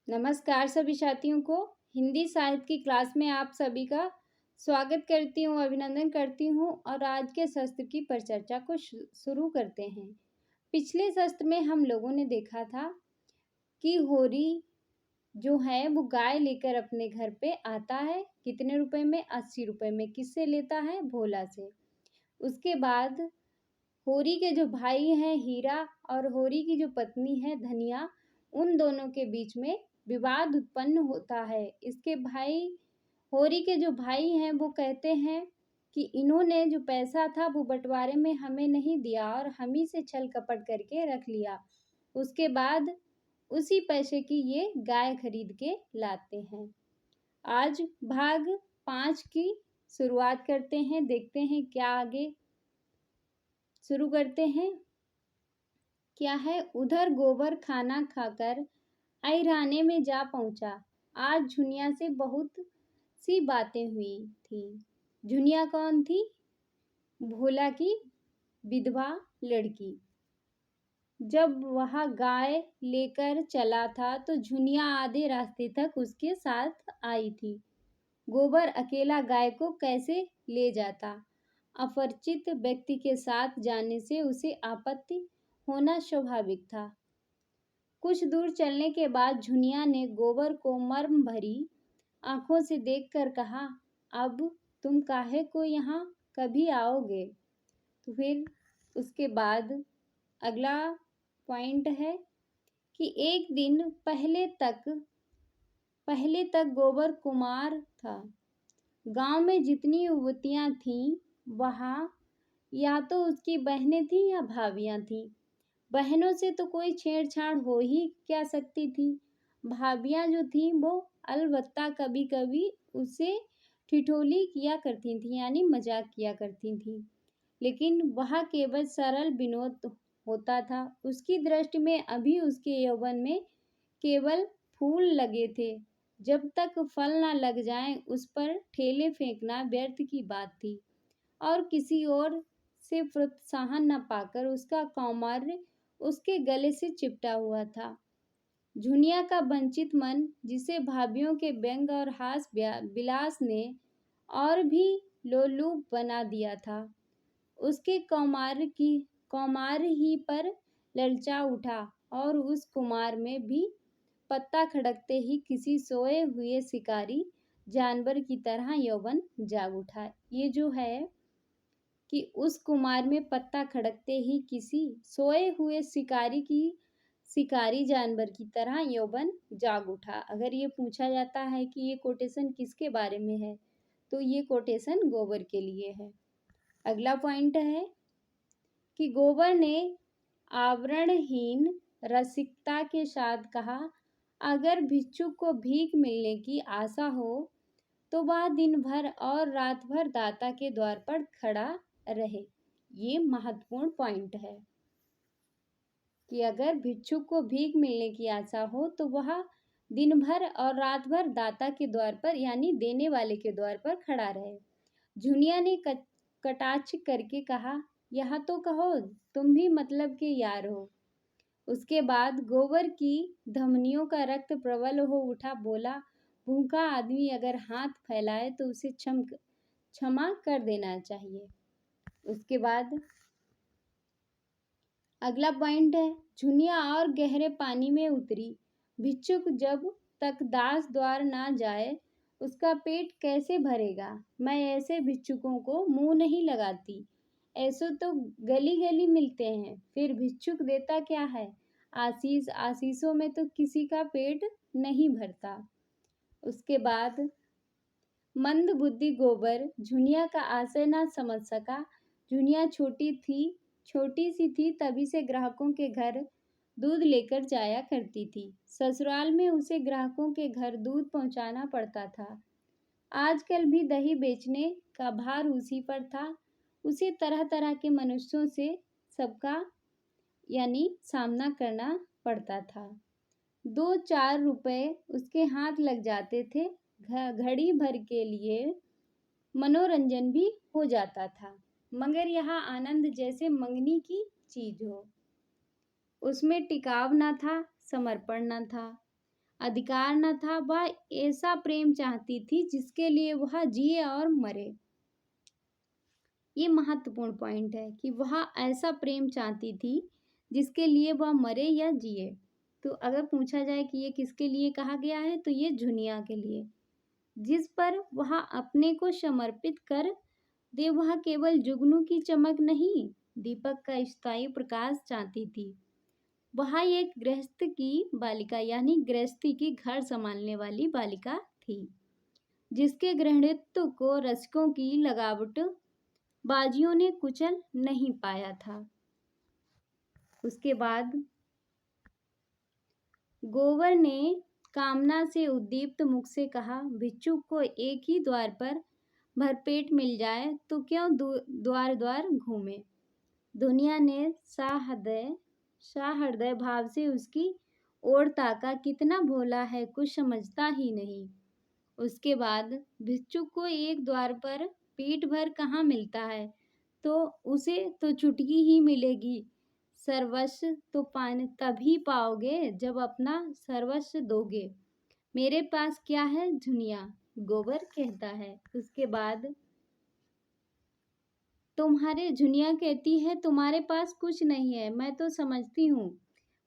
नमस्कार सभी साथियों को। हिंदी साहित्य की क्लास में आप सभी का स्वागत करती हूँ, अभिनंदन करती हूँ और आज के शस्त्र की परिचर्चा को शुरू करते हैं। पिछले शस्त्र में हम लोगों ने देखा था कि होरी जो है वो गाय लेकर अपने घर पे आता है। कितने रुपए में? 80 रुपए में। किससे लेता है? भोला से। उसके बाद होरी के जो भाई हैं हीरा और होरी की जो पत्नी है धनिया, उन दोनों के बीच में विवाद उत्पन्न होता है। इसके भाई होरी के जो भाई हैं वो कहते हैं कि इन्होंने जो पैसा था वो बंटवारे में हमें नहीं दिया और हम ही से छल कपट करके रख लिया। उसके बाद उसी पैसे की ये गाय खरीद के लाते हैं। आज भाग 5 की शुरुआत करते हैं, देखते हैं क्या आगे। शुरू करते हैं। क्या है? उधर गोबर खाना खाकर अहिराने में जा पहुंचा। आज झुनिया से बहुत सी बातें हुई थी। झुनिया कौन थी? भोला की विधवा लड़की। जब वह गाय लेकर चला था तो झुनिया आधे रास्ते तक उसके साथ आई थी। गोबर अकेला गाय को कैसे ले जाता? अपरिचित व्यक्ति के साथ जाने से उसे आपत्ति होना स्वाभाविक था। कुछ दूर चलने के बाद झुनिया ने गोबर को मर्म भरी आंखों से देखकर कहा, अब तुम काहे को यहाँ कभी आओगे? तो फिर उसके बाद अगला पॉइंट है कि एक दिन पहले तक गोबर कुमार था। गांव में जितनी युवतियां थीं वहां या तो उसकी बहनें थीं या भाभियां थीं। बहनों से तो कोई छेड़छाड़ हो ही क्या सकती थी। भाभियां जो थीं वो अलबत्ता कभी कभी उसे ठिठोली किया करती थीं, यानी मजाक किया करती थीं, लेकिन वह केवल सरल विनोद होता था। उसकी दृष्टि में अभी उसके यौवन में केवल फूल लगे थे। जब तक फल न लग जाएं उस पर ठेले फेंकना व्यर्थ की बात थी और किसी और से प्रोत्साहन न पाकर उसका कौमार्य उसके गले से चिपटा हुआ था। झुनिया का वंचित मन, जिसे भाभीियों के व्यंग और हास विलास ने और भी लोलुप बना दिया था, उसके कौमार ही पर ललचा उठा और उस कुमार में भी पत्ता खड़कते ही किसी सोए हुए शिकारी जानवर की तरह यौवन जाग उठा। ये जो है कि उस कुमार में पत्ता खड़कते ही किसी सोए हुए शिकारी जानवर की तरह यौवन जाग उठा। अगर ये पूछा जाता है कि ये कोटेशन किसके बारे में है, तो ये कोटेशन गोबर के लिए है। अगला पॉइंट है कि गोबर ने आवरणहीन रसिकता के साथ कहा, अगर भिक्षुक को भीख मिलने की आशा हो तो वह दिन भर और रात भर दाता के द्वार पर खड़ा रहे। ये महत्वपूर्ण पॉइंट है कि अगर भिक्षुक को भीख मिलने की आशा हो तो वह दिन भर और रात भर दाता के द्वार पर, यानी देने वाले के द्वार पर खड़ा रहे। झुनिया ने कटाक्ष करके कहा, यह तो कहो तुम भी मतलब के यार हो। उसके बाद गोबर की धमनियों का रक्त प्रबल हो उठा। बोला, भूखा आदमी अगर हाथ फैलाए तो उसे क्षमा कर देना चाहिए। उसके बाद अगला पॉइंट है, झुनिया और गहरे पानी में उतरी। भिक्षुक जब तक दास द्वार ना जाए उसका पेट कैसे भरेगा? मैं ऐसे भिक्षुकों को मुंह नहीं लगाती। ऐसे तो गली गली मिलते हैं। फिर भिक्षुक देता क्या है? आशीष। आशीषों में तो किसी का पेट नहीं भरता। उसके बाद मंद बुद्धि गोबर झुनिया का आशय ना समझ सका। झुनिया छोटी सी थी, तभी से ग्राहकों के घर दूध लेकर जाया करती थी। ससुराल में उसे ग्राहकों के घर दूध पहुंचाना पड़ता था। आजकल भी दही बेचने का भार उसी पर था। उसे तरह तरह के मनुष्यों से सबका यानी सामना करना पड़ता था। 2-4 रुपए उसके हाथ लग जाते थे। घड़ी भर के लिए मनोरंजन भी हो जाता था, मगर यहाँ आनंद जैसे मंगनी की चीज हो। उसमें टिकाव न था, समर्पण न था। अधिकार न था। वह ऐसा प्रेम चाहती थी जिसके लिए वह जिए और मरे। ये महत्वपूर्ण पॉइंट है कि वह ऐसा प्रेम चाहती थी जिसके लिए वह मरे या जिए। तो अगर पूछा जाए कि ये किसके लिए कहा गया है, तो ये जुनिया के लिए, जिस पर वह अपने को समर्पित कर दे। वह केवल जुगनू की चमक नहीं, दीपक का स्थायी प्रकाश चाहती थी। वह एक गृहस्थ की बालिका यानी गृहस्थी की घर संभालने वाली बालिका थी, जिसके गृहणित्व को रसिकों की लगावट बाजियों ने कुचल नहीं पाया था। उसके बाद गोबर ने कामना से उद्दीप्त मुख से कहा, भिक्षुक को एक ही द्वार पर भरपेट मिल जाए तो क्यों द्वार द्वार घूमे। दुनिया ने सहृदय भाव से उसकी ओर ताका। कितना भोला है, कुछ समझता ही नहीं। उसके बाद भिक्षुक को एक द्वार पर पेट भर कहाँ मिलता है, तो उसे तो चुटकी ही मिलेगी। सर्वस्व तो तभी पाओगे जब अपना सर्वस्व दोगे। मेरे पास क्या है जुनिया, गोबर कहता है। उसके बाद तुम्हारे जुनिया कहती है, तुम्हारे पास कुछ नहीं है, मैं तो समझती हूँ।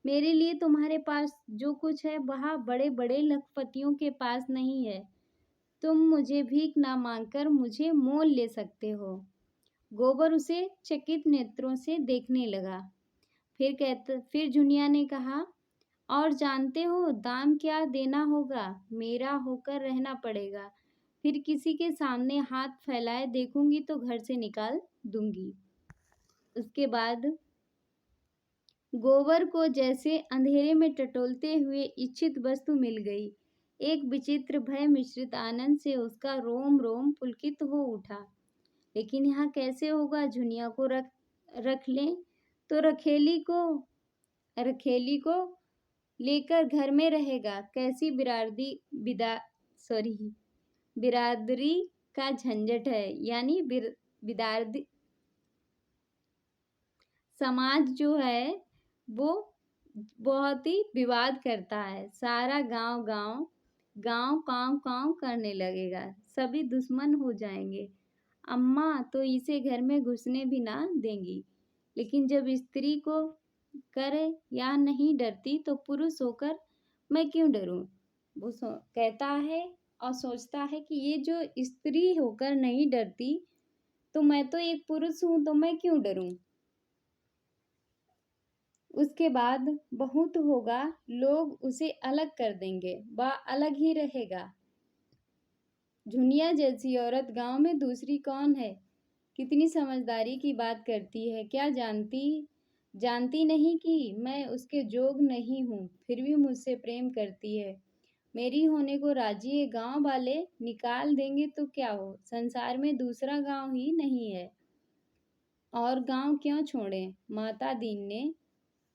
मेरे लिए तुम्हारे पास जो कुछ है वह बड़े बड़े लखपतियों के पास नहीं है। तुम मुझे भीख ना मांगकर मुझे मोल ले सकते हो। गोबर उसे चकित नेत्रों से देखने लगा। फिर जुनिया ने कहा, और जानते हो दाम क्या देना होगा? मेरा होकर रहना पड़ेगा। फिर किसी के सामने हाथ फैलाए देखूंगी तो घर से निकाल दूंगी। उसके बाद गोबर को जैसे अंधेरे में टटोलते हुए इच्छित वस्तु मिल गई। एक विचित्र भय मिश्रित आनंद से उसका रोम रोम पुलकित हो उठा। लेकिन यहाँ कैसे होगा? जुनिया को रख लें तो रखेली को लेकर घर में रहेगा। कैसी बिरादरी का झंझट है। यानी बिरादरी समाज जो है वो बहुत ही विवाद करता है। सारा गांव कांव कांव करने लगेगा। सभी दुश्मन हो जाएंगे। अम्मा तो इसे घर में घुसने भी ना देंगी। लेकिन जब स्त्री को करे या नहीं डरती तो पुरुष होकर मैं क्यों डरूं? वो कहता है और सोचता है कि ये जो स्त्री होकर नहीं डरती तो मैं तो एक पुरुष हूं, तो मैं क्यों डरूं? उसके बाद बहुत होगा, लोग उसे अलग कर देंगे, वह अलग ही रहेगा। जुनिया जैसी औरत गांव में दूसरी कौन है? कितनी समझदारी की बात करती है। क्या जानती नहीं कि मैं उसके जोग नहीं हूँ, फिर भी मुझसे प्रेम करती है। मेरी होने को राजी है। गांव वाले निकाल देंगे तो क्या हो, संसार में दूसरा गांव ही नहीं है। और गांव क्यों छोड़ें? माता दीन ने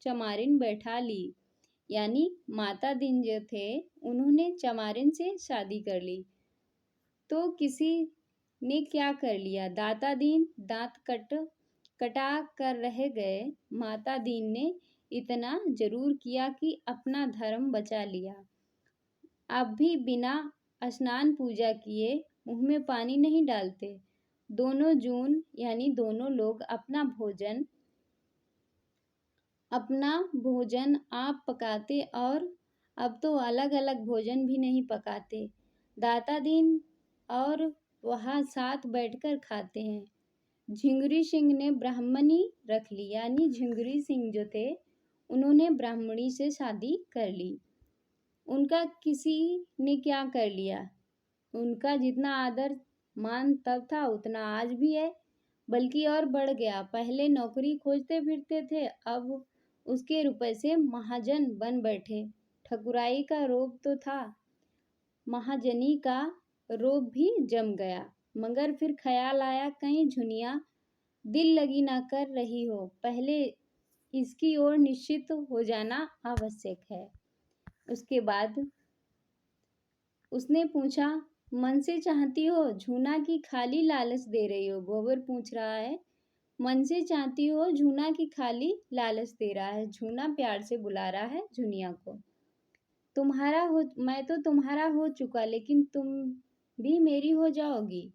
चमारिन बैठा ली। यानी माता दीन जो थे उन्होंने चमारिन से शादी कर ली। तो किसी ने क्या कर लिया? दाता दीन दांत कटा कर रह गए। माता दीन ने इतना जरूर किया कि अपना धर्म बचा लिया। अब भी बिना स्नान पूजा किए मुंह में पानी नहीं डालते। दोनों जून यानी दोनों लोग अपना भोजन आप पकाते और अब तो अलग अलग भोजन भी नहीं पकाते। दाता दीन और वह साथ बैठकर खाते हैं। झिंगुरी सिंह ने ब्राह्मणी रख ली। यानी झिंगुरी सिंह जो थे उन्होंने ब्राह्मणी से शादी कर ली। उनका किसी ने क्या कर लिया? उनका जितना आदर मान तब था उतना आज भी है, बल्कि और बढ़ गया। पहले नौकरी खोजते फिरते थे, अब उसके रुपए से महाजन बन बैठे। ठकुराई का रोब तो था, महाजनी का रोब भी जम गया। मगर फिर ख्याल आया, कहीं जुनिया दिल लगी ना कर रही हो, पहले इसकी ओर निश्चित हो जाना आवश्यक है। उसके बाद उसने पूछा, मन से चाहती हो झूना की खाली लालच दे रही हो? गोबर पूछ रहा है, मन से चाहती हो झूना की खाली लालच दे रहा है? झूना प्यार से बुला रहा है जुनिया को। मैं तो तुम्हारा हो चुका, लेकिन तुम भी मेरी हो जाओगी।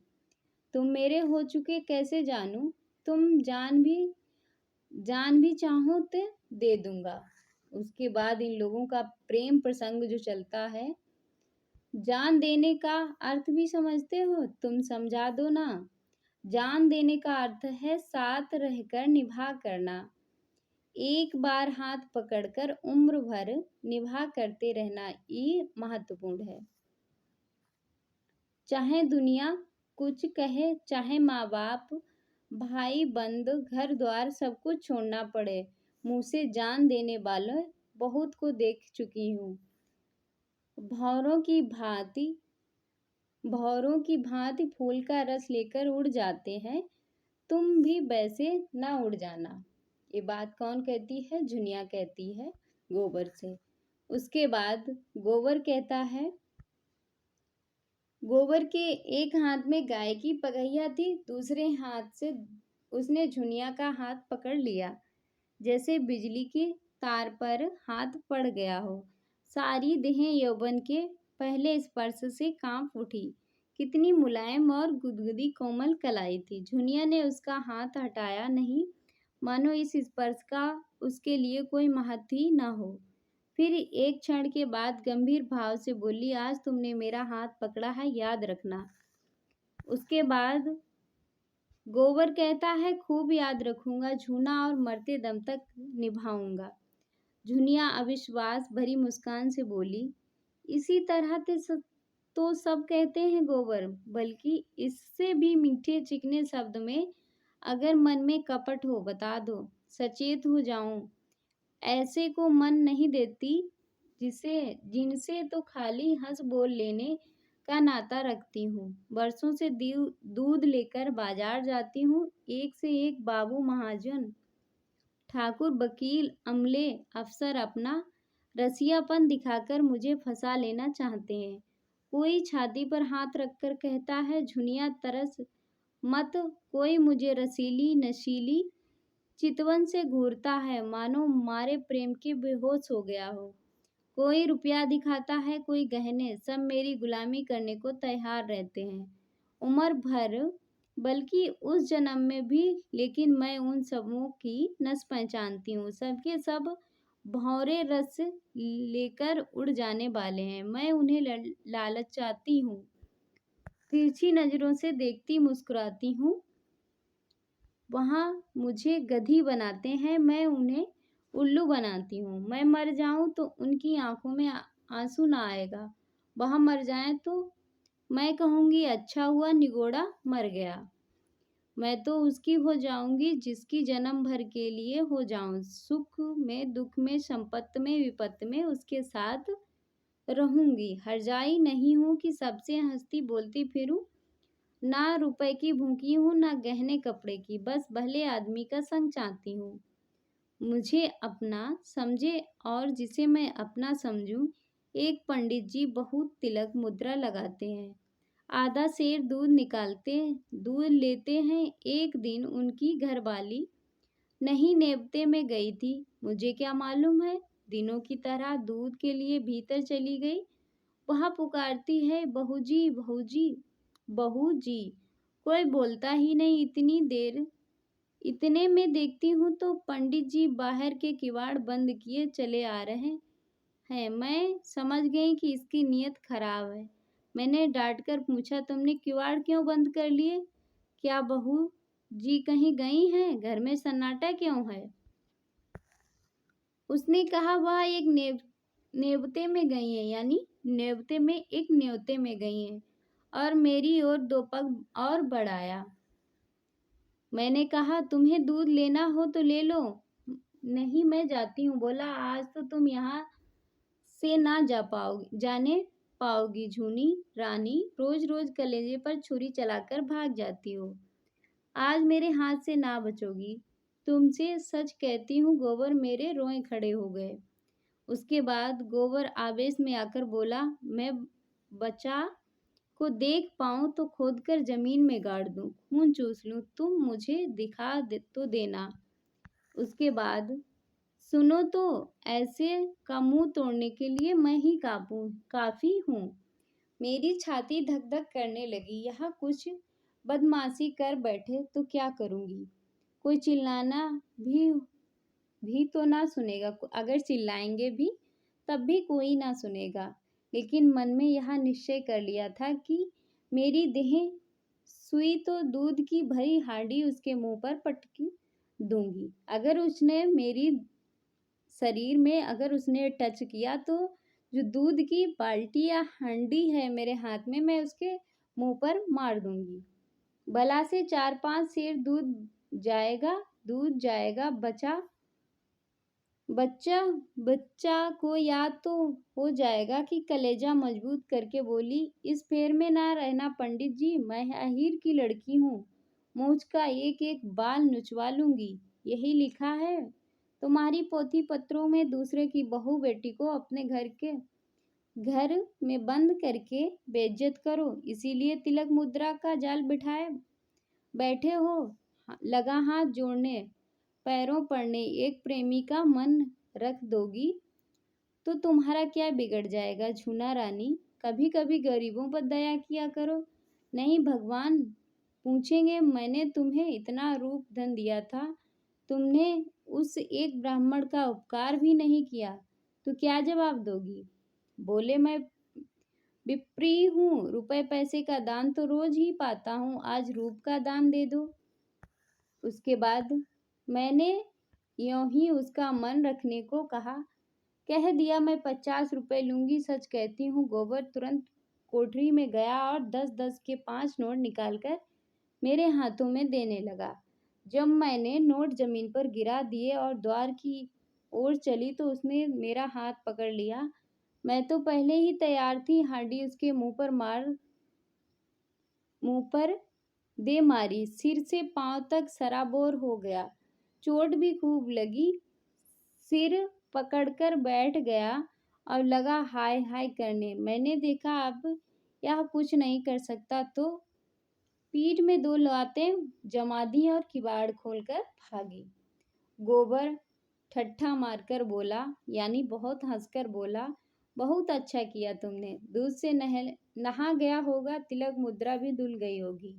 तुम मेरे हो चुके कैसे जानूं? तुम जान भी चाहो तो दे दूंगा। उसके बाद इन लोगों का प्रेम प्रसंग जो चलता है। जान देने का अर्थ भी समझते हो? तुम समझा दो ना। जान देने का अर्थ है साथ रहकर निभा करना। एक बार हाथ पकड़कर उम्र भर निभा करते रहना, ये महत्वपूर्ण है। चाहे दुनिया कुछ कहे, चाहे माँ बाप, भाई बंद, घर द्वार सब कुछ छोड़ना पड़े, मुँह से जान देने वाले बहुत को देख चुकी हूँ। भौरों की भांति भौरों की भांति फूल का रस लेकर उड़ जाते हैं, तुम भी वैसे ना उड़ जाना। ये बात कौन कहती है? झुनिया कहती है गोबर से। उसके बाद गोबर कहता है, गोबर के एक हाथ में गाय की पगैया थी, दूसरे हाथ से उसने झुनिया का हाथ पकड़ लिया, जैसे बिजली की तार पर हाथ पड़ गया हो। सारी देह यौवन के पहले स्पर्श से कांप उठी। कितनी मुलायम और गुदगुदी कोमल कलाई थी। झुनिया ने उसका हाथ हटाया नहीं, मानो इस स्पर्श का उसके लिए कोई महत्व ही न हो। फिर एक क्षण के बाद गंभीर भाव से बोली, आज तुमने मेरा हाथ पकड़ा है, याद रखना। उसके बाद गोबर कहता है, खूब याद रखूंगा झूना, और मरते दम तक निभाऊंगा। झुनिया अविश्वास भरी मुस्कान से बोली, इसी तरह तो सब कहते हैं गोबर, बल्कि इससे भी मीठे चिकने शब्द में। अगर मन में कपट हो बता दो, सचेत हो जाऊं। ऐसे को मन नहीं देती जिनसे तो खाली हंस बोल लेने का नाता रखती हूँ। बरसों से दूध लेकर बाजार जाती हूँ, एक से एक बाबू महाजन, ठाकुर, वकील, अमले, अफसर अपना रसियापन दिखाकर मुझे फंसा लेना चाहते हैं। कोई छाती पर हाथ रखकर कहता है, झुनिया तरस मत, कोई मुझे रसीली नशीली चितवन से घूरता है, मानो मारे प्रेम के बेहोश हो गया हो। कोई रुपया दिखाता है, कोई गहने, सब मेरी गुलामी करने को तैयार रहते हैं उम्र भर, बल्कि उस जन्म में भी। लेकिन मैं उन सबों की नस पहचानती हूँ, सबके सब भौरे रस लेकर उड़ जाने वाले हैं। मैं उन्हें लालचाती हूँ, तिरछी नजरों से देखती, मुस्कुराती हूँ। वहाँ मुझे गधी बनाते हैं, मैं उन्हें उल्लू बनाती हूँ। मैं मर जाऊं तो उनकी आंखों में आंसू ना आएगा, वह मर जाएं तो मैं कहूँगी, अच्छा हुआ निगोड़ा मर गया। मैं तो उसकी हो जाऊंगी जिसकी जन्म भर के लिए हो जाऊं, सुख में, दुख में, संपत्ति में, विपत्ति में उसके साथ रहूंगी। हरजाई नहीं हूँ कि सबसे हंसती बोलती फिरूं, ना रुपए की भूखी हूँ, ना गहने कपड़े की, बस भले आदमी का संग चाहती हूँ। मुझे अपना समझे और जिसे मैं अपना समझूं। एक पंडित जी बहुत तिलक मुद्रा लगाते हैं, आधा सेर दूध लेते हैं। एक दिन उनकी घरवाली नहीं नेवते में गई थी, मुझे क्या मालूम है, दिनों की तरह दूध के लिए भीतर चली गई। वह पुकारती है, बहू जी, बहू जी, बहू जी। कोई बोलता ही नहीं। इतने में देखती हूँ तो पंडित जी बाहर के किवाड़ बंद किए चले आ रहे हैं। मैं समझ गई कि इसकी नीयत खराब है। मैंने डांट कर पूछा, तुमने किवाड़ क्यों बंद कर लिए? क्या बहू जी कहीं गई हैं? घर में सन्नाटा क्यों है? उसने कहा, वह एक नेवते में गई हैं, यानी एक न्योते में गई हैं। और मेरी ओर दो पग और बढ़ाया। मैंने कहा, तुम्हें दूध लेना हो तो ले लो। नहीं, मैं जाती हूँ। बोला, आज तो तुम यहाँ से ना जाने पाओगी झूनी रानी, रोज रोज कलेजे पर छुरी चलाकर भाग जाती हो, आज मेरे हाथ से ना बचोगी। तुमसे सच कहती हूँ गोबर, मेरे रोए खड़े हो गए। उसके बाद गोबर आवेश में आकर बोला, मैं बचा को देख पाऊं तो खोदकर जमीन में गाड़ दूं, खून चूस लूं, तुम मुझे दिखा तो देना। उसके बाद सुनो तो, ऐसे का मुंह तोड़ने के लिए मैं ही काफी हूँ। मेरी छाती धक धक करने लगी। यहाँ कुछ बदमाशी कर बैठे तो क्या करूँगी? कोई चिल्लाना भी तो ना सुनेगा। अगर चिल्लाएंगे भी तब भी कोई ना सुनेगा। लेकिन मन में यह निश्चय कर लिया था कि मेरी देह सुई तो दूध की भरी हांडी उसके मुंह पर पटक दूंगी। अगर उसने टच किया तो जो दूध की बाल्टी या हांडी है मेरे हाथ में, मैं उसके मुंह पर मार दूंगी। भला से 4-5 सेर दूध जाएगा। बच्चा को याद तो हो जाएगा कि कलेजा मजबूत करके बोली, इस फेर में ना रहना पंडित जी, मैं अहीर की लड़की हूँ। मूंछ का एक एक बाल नुचवा लूंगी। यही लिखा है तुम्हारी पोथी पत्रों में, दूसरे की बहू बेटी को अपने घर में बंद करके बेइज्जत करो। इसीलिए तिलक मुद्रा का जाल बिठाए बैठे हो। लगा हाथ जोड़ने, पैरों पड़ने। एक प्रेमी का मन रख दोगी तो तुम्हारा क्या बिगड़ जाएगा झूना रानी? कभी कभी गरीबों पर दया किया करो। नहीं भगवान पूछेंगे, मैंने तुम्हें इतना रूप धन दिया था, तुमने उस एक ब्राह्मण का उपकार भी नहीं किया, तो क्या जवाब दोगी? बोले, मैं विप्री हूँ, रुपए पैसे का दान तो रोज ही पाता हूँ, आज रूप का दान दे दो। उसके बाद मैंने यों ही उसका मन रखने को कह दिया, मैं 50 रुपए लूंगी, सच कहती हूँ। गोबर तुरंत कोठरी में गया और 10-10 के 5 नोट निकालकर मेरे हाथों में देने लगा। जब मैंने नोट जमीन पर गिरा दिए और द्वार की ओर चली तो उसने मेरा हाथ पकड़ लिया। मैं तो पहले ही तैयार थी। हांडी उसके मुंह पर दे मारी। सिर से पांव तक सराबोर हो गया। चोट भी खूब लगी। सिर पकड़कर बैठ गया और लगा हाय हाय करने। मैंने देखा अब यह कुछ नहीं कर सकता तो पीठ में 2 लातें जमा दी और किवाड़ खोलकर भागी। गोबर ठट्ठा मारकर बोला, यानी बहुत हंसकर बोला, बहुत अच्छा किया तुमने। दूध से नहा गया होगा, तिलक मुद्रा भी धुल गई होगी,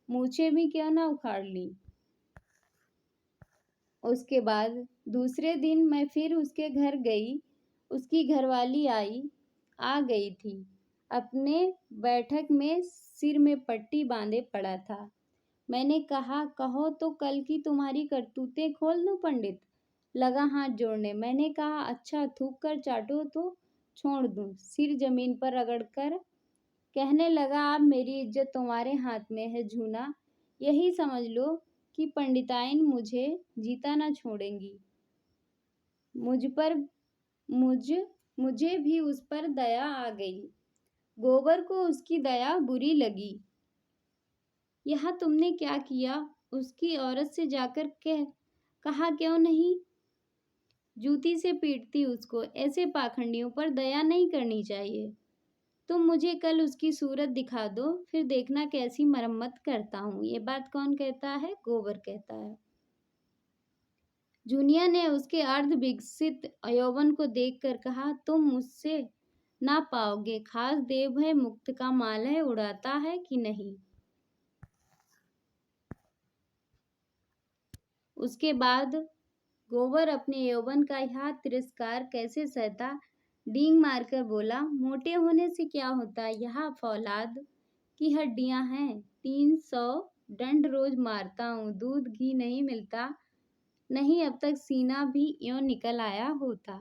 मूछें भी क्यों ना उखाड़ ली। उसके बाद दूसरे दिन मैं फिर उसके घर गई। उसकी घरवाली आ गई थी। अपने बैठक में सिर में पट्टी बांधे पड़ा था। मैंने कहा, कहो तो कल की तुम्हारी करतूतें खोल दूं पंडित? लगा हाथ जोड़ने। मैंने कहा, अच्छा थूक कर चाटो तो छोड़ दूं। सिर जमीन पर रगड़कर कहने लगा, अब मेरी इज्जत तुम्हारे हाथ में है झूना। यही समझ लो कि पंडिताइन मुझे जीता ना छोड़ेंगी। मुझे भी उस पर दया आ गई। गोबर को उसकी दया बुरी लगी। यह तुमने क्या किया? उसकी औरत से जाकर कहा क्यों नहीं? जूती से पीटती उसको। ऐसे पाखंडियों पर दया नहीं करनी चाहिए। तुम मुझे कल उसकी सूरत दिखा दो, फिर देखना कैसी मरम्मत करता हूँ। ये बात कौन कहता है? गोबर कहता है। जूनिया ने उसके अर्ध विकसित यौवन को देखकर कहा, तुम मुझसे ना पाओगे। खास देव है, मुक्त का माल है, उड़ाता है कि नहीं। उसके बाद गोबर अपने यौवन का यह तिरस्कार कैसे सहता, डींग मारकर बोला, मोटे होने से क्या होता? यह फौलाद की हड्डियां हैं। 300 डंड रोज मारता हूँ, दूध घी नहीं मिलता। नहीं, अब तक सीना भी यों निकल आया होता।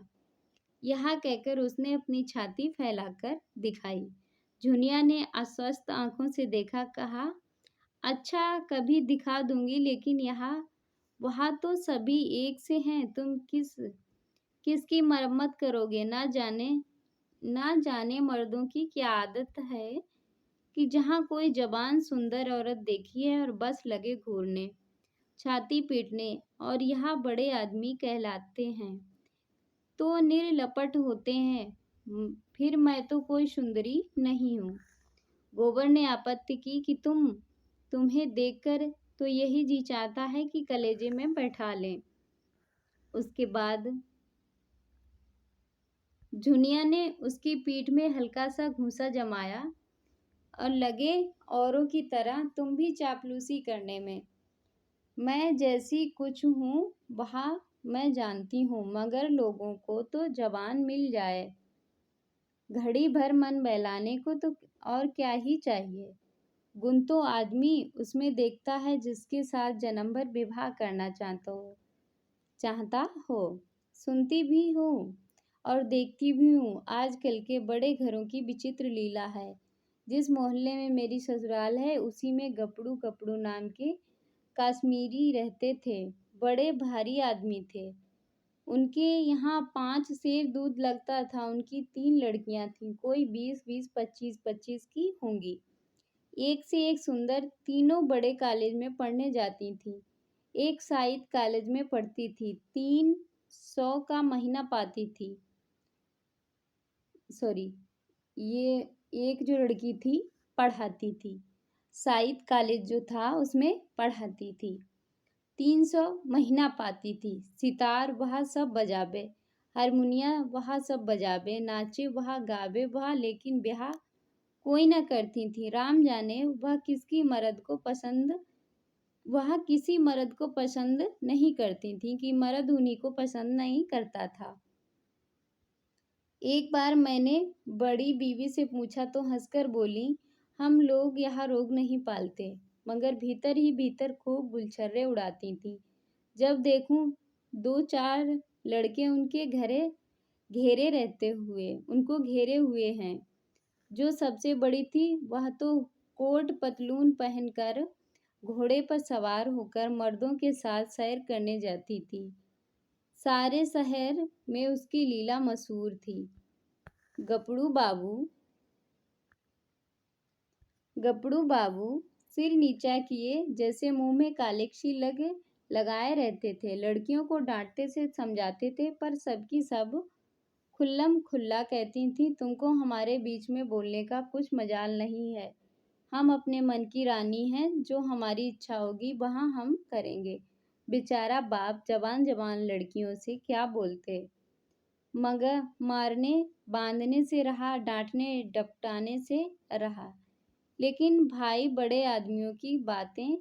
यह कहकर उसने अपनी छाती फैलाकर दिखाई। झुनिया ने अस्वस्थ आंखों से देखा, कहा, अच्छा कभी दिखा दूंगी, लेकिन वहाँ तो सभी एक से हैं। तुम किसकी मरम्मत करोगे? ना जाने मर्दों की क्या आदत है कि जहाँ कोई जवान सुंदर औरत देखी है और बस लगे घूरने, छाती पीटने, और यहाँ बड़े आदमी कहलाते हैं तो निर्लपट होते हैं। फिर मैं तो कोई सुंदरी नहीं हूँ। गोबर ने आपत्ति की कि तुम्हें देखकर तो यही जी चाहता है कि कलेजे में बैठा लें। उसके बाद झुनिया ने उसकी पीठ में हल्का सा घूंसा जमाया और लगे औरों की तरह तुम भी चापलूसी करने में। मैं जैसी कुछ हूँ वहाँ मैं जानती हूँ, मगर लोगों को तो जबान मिल जाए घड़ी भर मन बहलाने को तो और क्या ही चाहिए। गुण तो आदमी उसमें देखता है जिसके साथ जन्म भर विवाह करना चाहता हो। सुनती भी हूँ और देखती भी हूँ आजकल के बड़े घरों की विचित्र लीला है। जिस मोहल्ले में मेरी ससुराल है उसी में गपड़ू गपड़ू नाम के काश्मीरी रहते थे। बड़े भारी आदमी थे। उनके यहाँ 5 सेर दूध लगता था। उनकी 3 लड़कियां थीं, कोई 20-20, 25-25 की होंगी। एक से एक सुंदर, तीनों बड़े कॉलेज में पढ़ने जाती थीं। एक साइद कॉलेज में पढ़ती थी, 300 का महीना पाती थी। सॉरी, ये एक जो लड़की थी पढ़ाती थी, साइद कॉलेज जो था उसमें पढ़ाती थी। 300 महीना पाती थी। सितार वह सब बजाबे, हारमोनिया वह सब बजाबे, नाचे वह गावे वह, लेकिन ब्याह कोई न करती थी। राम जाने वह किसी मर्द को पसंद नहीं करती थी कि मर्द उन्हीं को पसंद नहीं करता था। एक बार मैंने बड़ी बीवी से पूछा तो हंसकर बोली, हम लोग यहाँ रोग नहीं पालते, मगर भीतर ही भीतर खूब गुलछर्रे उड़ाती थी। जब देखूं 2-4 लड़के उनको घेरे हुए हैं। जो सबसे बड़ी थी वह तो कोट पतलून पहनकर घोड़े पर सवार होकर मर्दों के साथ सैर करने जाती थी। सारे शहर में उसकी लीला मशहूर थी। गपड़ू बाबू सिर नीचा किए जैसे मुंह में कालेक्षी लगाए रहते थे। लड़कियों को डांटते से समझाते थे, पर सबकी सब खुल्लम खुल्ला कहती थी, तुमको हमारे बीच में बोलने का कुछ मजाल नहीं है। हम अपने मन की रानी हैं, जो हमारी इच्छा होगी वहाँ हम करेंगे। बेचारा बाप जवान जवान लड़कियों से क्या बोलते, मगर मारने बांधने से रहा, डांटने डपटाने से रहा। लेकिन भाई बड़े आदमियों की बातें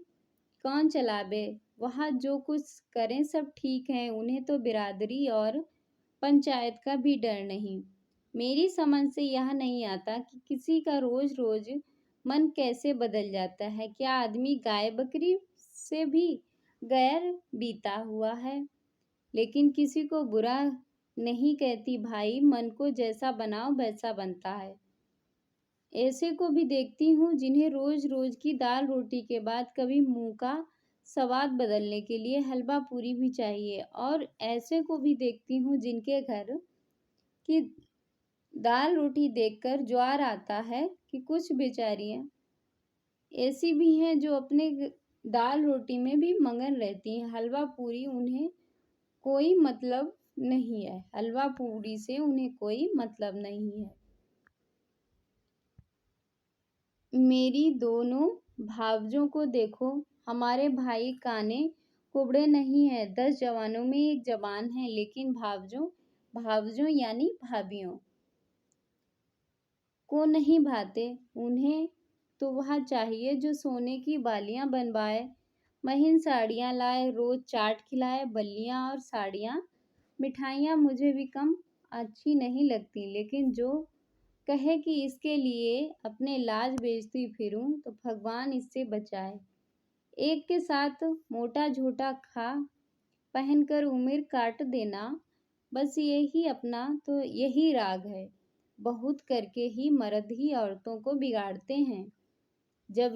कौन चलावे। वह जो कुछ करें सब ठीक है, उन्हें तो बिरादरी और पंचायत का भी डर नहीं। मेरी समझ से यह नहीं आता कि किसी का रोज रोज मन कैसे बदल जाता है। क्या आदमी गाय बकरी से भी गैर बीता हुआ है। लेकिन किसी को बुरा नहीं कहती भाई, मन को जैसा बनाओ वैसा बनता है। ऐसे को भी देखती हूँ जिन्हें रोज रोज की दाल रोटी के बाद कभी मुंह का स्वाद बदलने के लिए हलवा पूरी भी चाहिए, और ऐसे को भी देखती हूँ जिनके घर की दाल रोटी देखकर ज्वार आता है कि कुछ बेचारियां ऐसी भी हैं जो अपने दाल रोटी में भी मगन रहती हैं। हलवा पूरी उन्हें कोई मतलब नहीं है। हलवा पूरी से उन्हें कोई मतलब नहीं है। मेरी दोनों भावजों को देखो। हमारे भाई काने कुबड़े नहीं है। 10 जवानों में एक जवान है, लेकिन भावजों यानी भाभियों को नहीं भाते। उन्हें तो वह चाहिए जो सोने की बालियां बनवाए, महीन साड़ियां लाए, रोज चाट खिलाए। बल्लियां और साड़ियां मिठाइयाँ मुझे भी कम अच्छी नहीं लगती, लेकिन जो कहे कि इसके लिए अपने लाज बेचती फिरूं तो भगवान इससे बचाए। एक के साथ मोटा झोटा खा पहनकर उम्र काट देना, बस यही राग है। बहुत करके ही मर्द ही औरतों को बिगाड़ते हैं। जब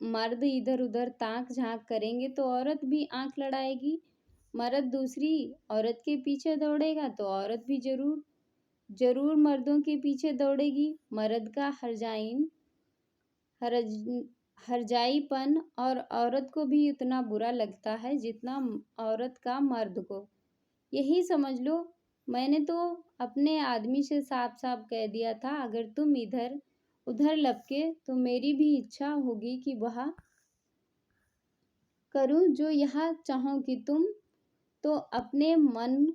मर्द इधर उधर ताक झांक करेंगे तो औरत भी आंख लड़ाएगी। मर्द दूसरी औरत के पीछे दौड़ेगा तो औरत भी जरूर मर्दों के पीछे दौड़ेगी। मर्द का हरजाईपन और औरत को भी उतना बुरा लगता है जितना औरत का मर्द को। यही समझ लो। मैंने तो अपने आदमी से साफ साफ कह दिया था, अगर तुम इधर उधर लपके तो मेरी भी इच्छा होगी कि वह करूं जो यहाँ चाहो कि तुम तो अपने मन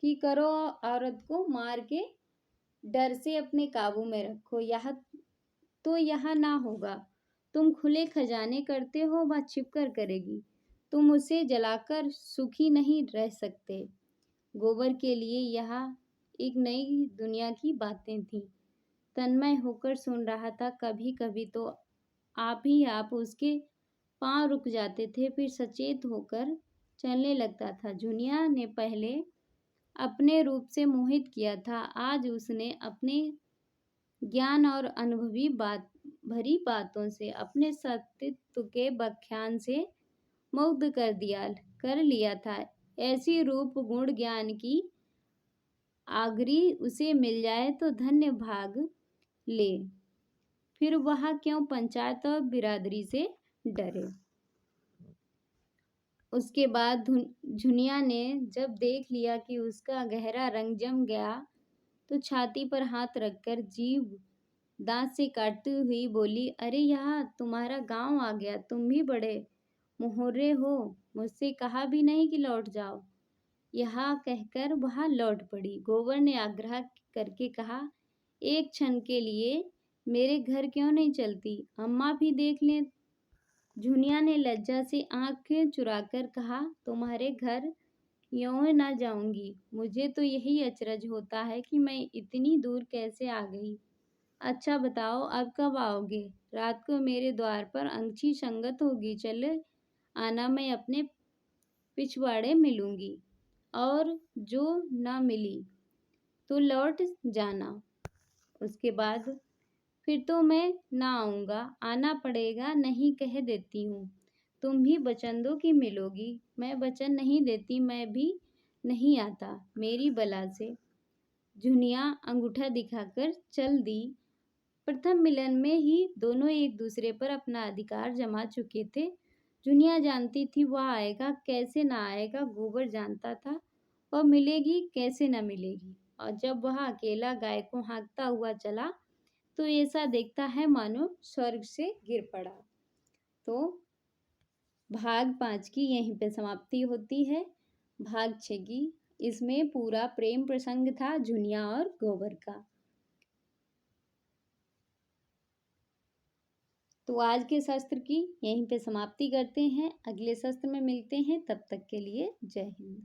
कि करो औरत को मार के डर से अपने काबू में रखो। यह ना होगा। तुम खुले खजाने करते हो, वह छिप कर करेगी। तुम उसे जलाकर सुखी नहीं रह सकते। गोबर के लिए यह एक नई दुनिया की बातें थीं। तन्मय होकर सुन रहा था। कभी कभी तो आप ही आप उसके पांव रुक जाते थे, फिर सचेत होकर चलने लगता था। जुनिया ने पहले अपने रूप से मोहित किया था, आज उसने अपने ज्ञान और अनुभवी भरी बातों से, अपने सतीत्व के व्याख्यान से मुग्ध कर लिया था। ऐसी रूप गुण ज्ञान की आगरी उसे मिल जाए तो धन्य भाग ले। फिर वह क्यों पंचायत और बिरादरी से डरे। उसके बाद झुनिया ने जब देख लिया कि उसका गहरा रंग जम गया तो छाती पर हाथ रखकर जीभ दांत से काटती हुई बोली, अरे यहाँ तुम्हारा गांव आ गया। तुम भी बड़े मुहर्रे हो, मुझसे कहा भी नहीं कि लौट जाओ। यहाँ कहकर वह लौट पड़ी। गोबर ने आग्रह करके कहा, एक क्षण के लिए मेरे घर क्यों नहीं चलती, अम्मा भी देख लें। झुनिया ने लज्जा से आंखें चुराकर कहा, तुम्हारे घर यूं ना जाऊंगी। मुझे तो यही अचरज होता है कि मैं इतनी दूर कैसे आ गई। अच्छा बताओ, अब कब आओगे? रात को मेरे द्वार पर अंगची संगत होगी, चले आना, मैं अपने पिछवाड़े मिलूंगी। और जो ना मिली तो लौट जाना। उसके बाद फिर तो मैं ना आऊँगा, आना पड़ेगा, नहीं कह देती हूँ। तुम भी वचन दो कि मिलोगी। मैं वचन नहीं देती, मैं भी नहीं आता मेरी बला से। झुनिया अंगूठा दिखाकर चल दी। प्रथम मिलन में ही दोनों एक दूसरे पर अपना अधिकार जमा चुके थे। दुनिया जानती थी वह आएगा, कैसे ना आएगा। गोबर जानता था वह मिलेगी, कैसे ना मिलेगी। और जब वह अकेला गाय को हाँकता हुआ चला तो ऐसा देखता है मानो स्वर्ग से गिर पड़ा। तो भाग 5 की यहीं पे समाप्ति होती है। भाग 6 की इसमें पूरा प्रेम प्रसंग था झुनिया और गोबर का। तो आज के शस्त्र की यहीं पे समाप्ति करते हैं। अगले शस्त्र में मिलते हैं, तब तक के लिए जय हिंद।